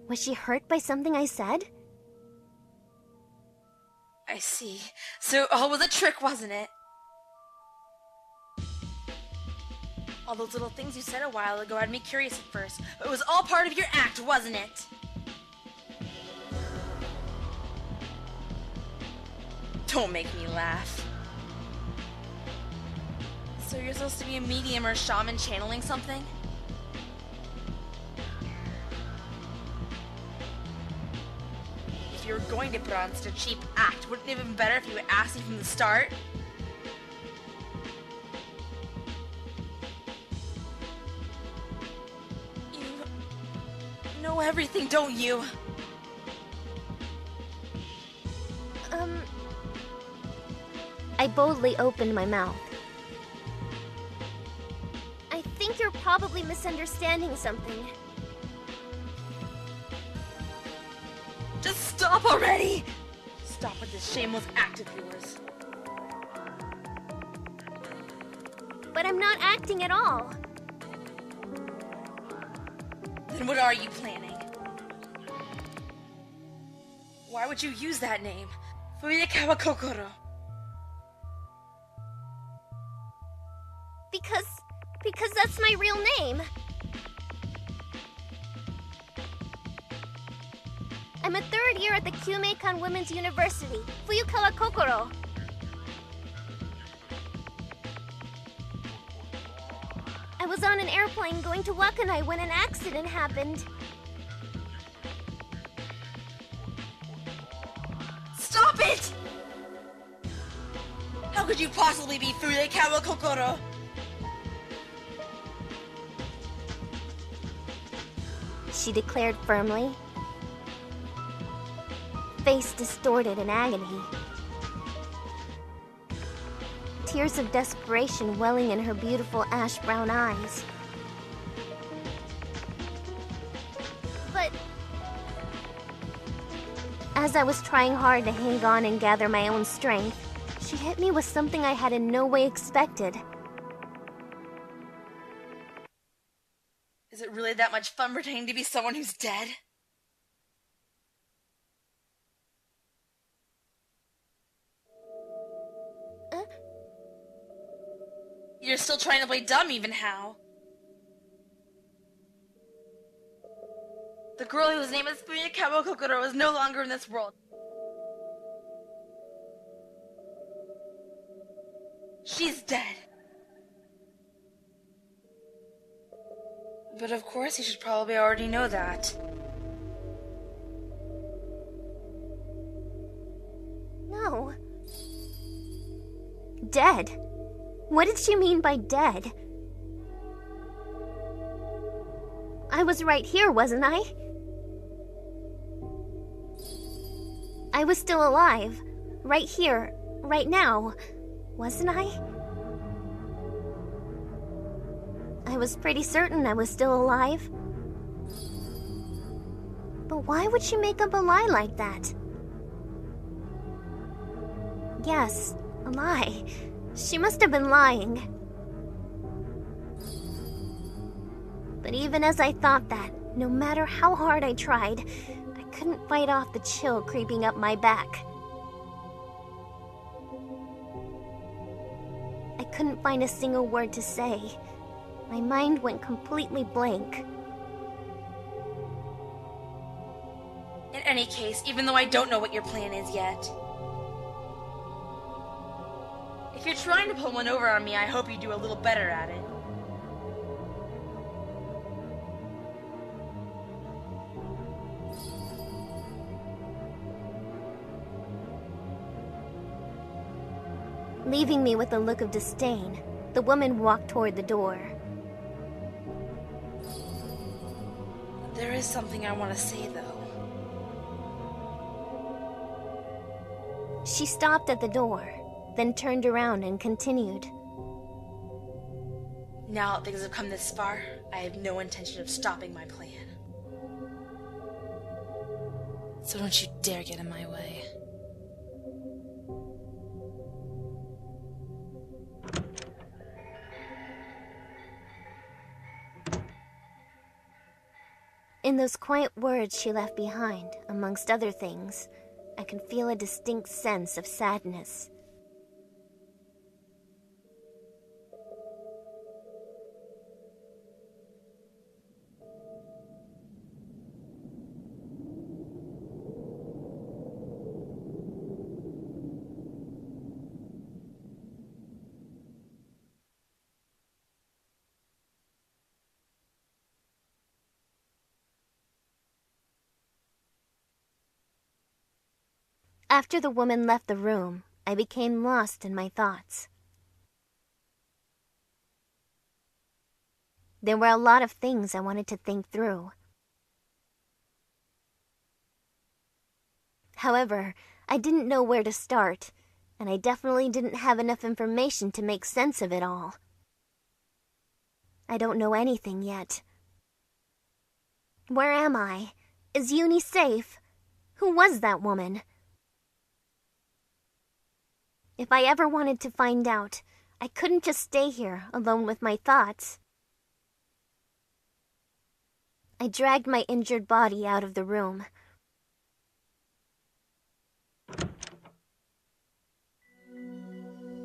Was she hurt by something I said? I see. So all was a trick, wasn't it? All those little things you said a while ago had me curious at first, but it was all part of your act, wasn't it? Don't make me laugh. So you're supposed to be a medium or shaman channeling something? If you were going to put on such a cheap act, wouldn't it have been better if you had asked me from the start? You know everything, don't you? I boldly opened my mouth. I think you're probably misunderstanding something. Just stop already! Stop with this shameless act of yours. But I'm not acting at all. Then what are you planning? Why would you use that name? Fuyakawa Kokoro. Because that's my real name. I'm a third year at the Kyumeikan Women's University, Fuyukawa Kokoro. I was on an airplane going to Wakanai when an accident happened. Stop it! How could you possibly be Fuyakawa Kokoro? She declared firmly, face distorted in agony. Tears of desperation welling in her beautiful ash-brown eyes. But as I was trying hard to hang on and gather my own strength, she hit me with something I had in no way expected. Is it really that much fun pretending to be someone who's dead? You're still trying to play dumb even how? The girl whose name is Fuyakawa Kokoro is no longer in this world. She's dead. But of course you should probably already know that. No. Dead? What did she mean by dead? I was right here, wasn't I? I was still alive. Right here, right now. Wasn't I? I was pretty certain I was still alive. But why would she make up a lie like that? Yes, a lie. She must have been lying. But even as I thought that, no matter how hard I tried, I couldn't fight off the chill creeping up my back. I couldn't find a single word to say. My mind went completely blank. In any case, even though I don't know what your plan is yet, if you're trying to pull one over on me, I hope you do a little better at it. Leaving me with a look of disdain, the woman walked toward the door. There is something I want to say, though. She stopped at the door, then turned around and continued. Now that things have come this far, I have no intention of stopping my plan. So don't you dare get in my way. In In those quiet words she left behind, amongst other things, I can feel a distinct sense of sadness. After the woman left the room, I became lost in my thoughts. There were a lot of things I wanted to think through. However, I didn't know where to start, and I definitely didn't have enough information to make sense of it all. I don't know anything yet. Where am I? Is Uni safe? Who was that woman? If I ever wanted to find out, I couldn't just stay here alone with my thoughts. I dragged my injured body out of the room.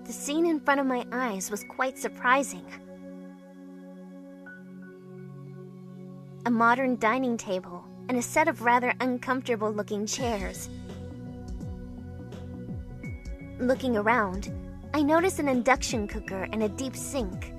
The scene in front of my eyes was quite surprising. A modern dining table and a set of rather uncomfortable-looking chairs. Looking around, I noticed an induction cooker and a deep sink.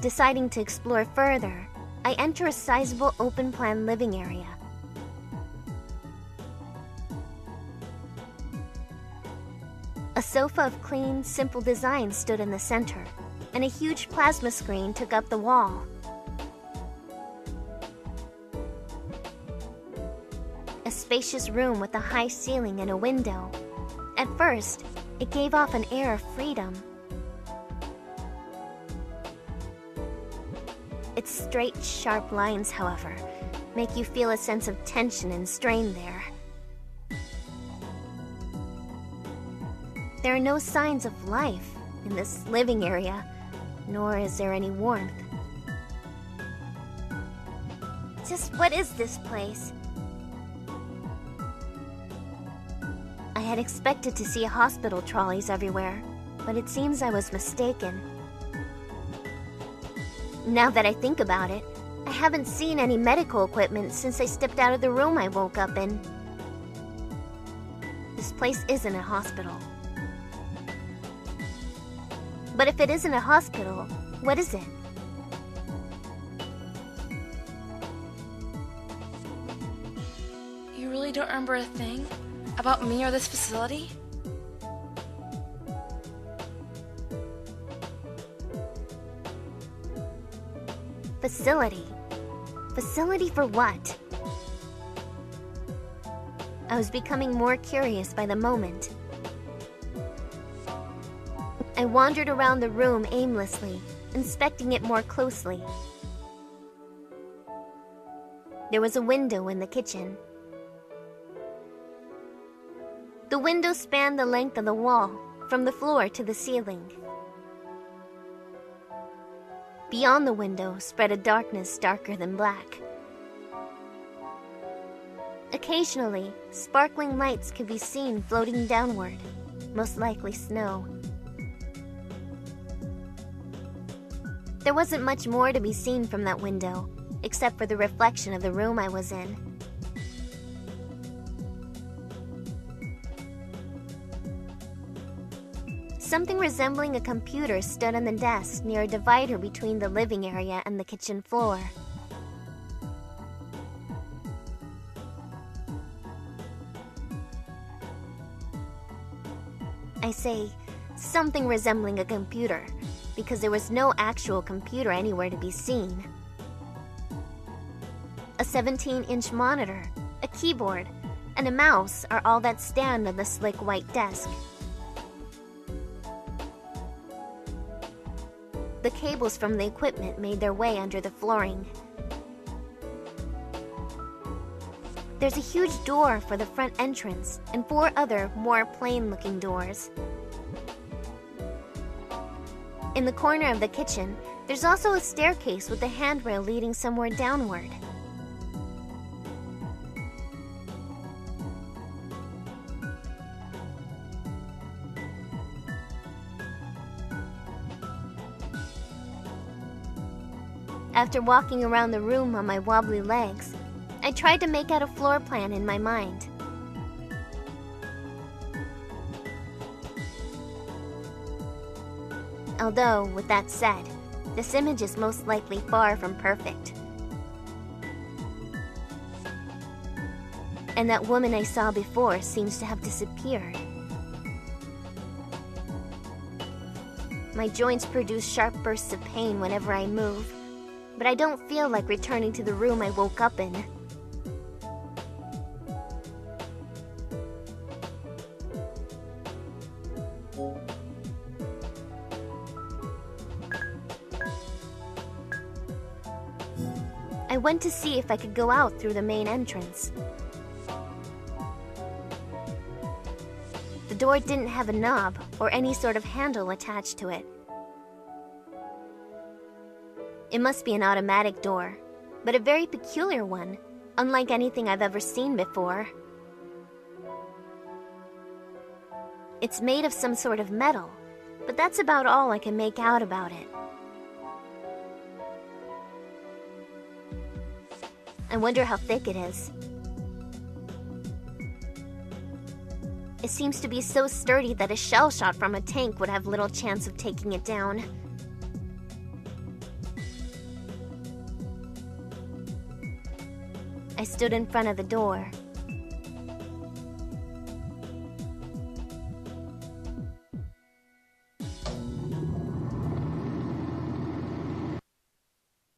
Deciding to explore further, I enter a sizable open-plan living area. A sofa of clean, simple design stood in the center, and a huge plasma screen took up the wall. A spacious room with a high ceiling and a window. At first, it gave off an air of freedom. Its straight, sharp lines, however, make you feel a sense of tension and strain there. There are no signs of life in this living area, nor is there any warmth. Just what is this place? I had expected to see hospital trolleys everywhere, but it seems I was mistaken. Now that I think about it, I haven't seen any medical equipment since I stepped out of the room I woke up in. This place isn't a hospital. But if it isn't a hospital, what is it? You really don't remember a thing about me or this facility? Facility? Facility for what? I was becoming more curious by the moment. I wandered around the room aimlessly, inspecting it more closely. There was a window in the kitchen. The window spanned the length of the wall, from the floor to the ceiling. Beyond the window spread a darkness darker than black. Occasionally, sparkling lights could be seen floating downward, most likely snow. There wasn't much more to be seen from that window, except for the reflection of the room I was in. Something resembling a computer stood on the desk near a divider between the living area and the kitchen floor. I say, something resembling a computer, because there was no actual computer anywhere to be seen. A 17-inch monitor, a keyboard, and a mouse are all that stand on the slick white desk. The cables from the equipment made their way under the flooring. There's a huge door for the front entrance and 4 other, more plain-looking doors. In the corner of the kitchen, there's also a staircase with a handrail leading somewhere downward. After walking around the room on my wobbly legs, I tried to make out a floor plan in my mind. Although, with that said, this image is most likely far from perfect. And that woman I saw before seems to have disappeared. My joints produce sharp bursts of pain whenever I move, but I don't feel like returning to the room I woke up in. I went to see if I could go out through the main entrance. The door didn't have a knob or any sort of handle attached to it. It must be an automatic door, but a very peculiar one, unlike anything I've ever seen before. It's made of some sort of metal, but that's about all I can make out about it. I wonder how thick it is. It seems to be so sturdy that a shell shot from a tank would have little chance of taking it down. I stood in front of the door,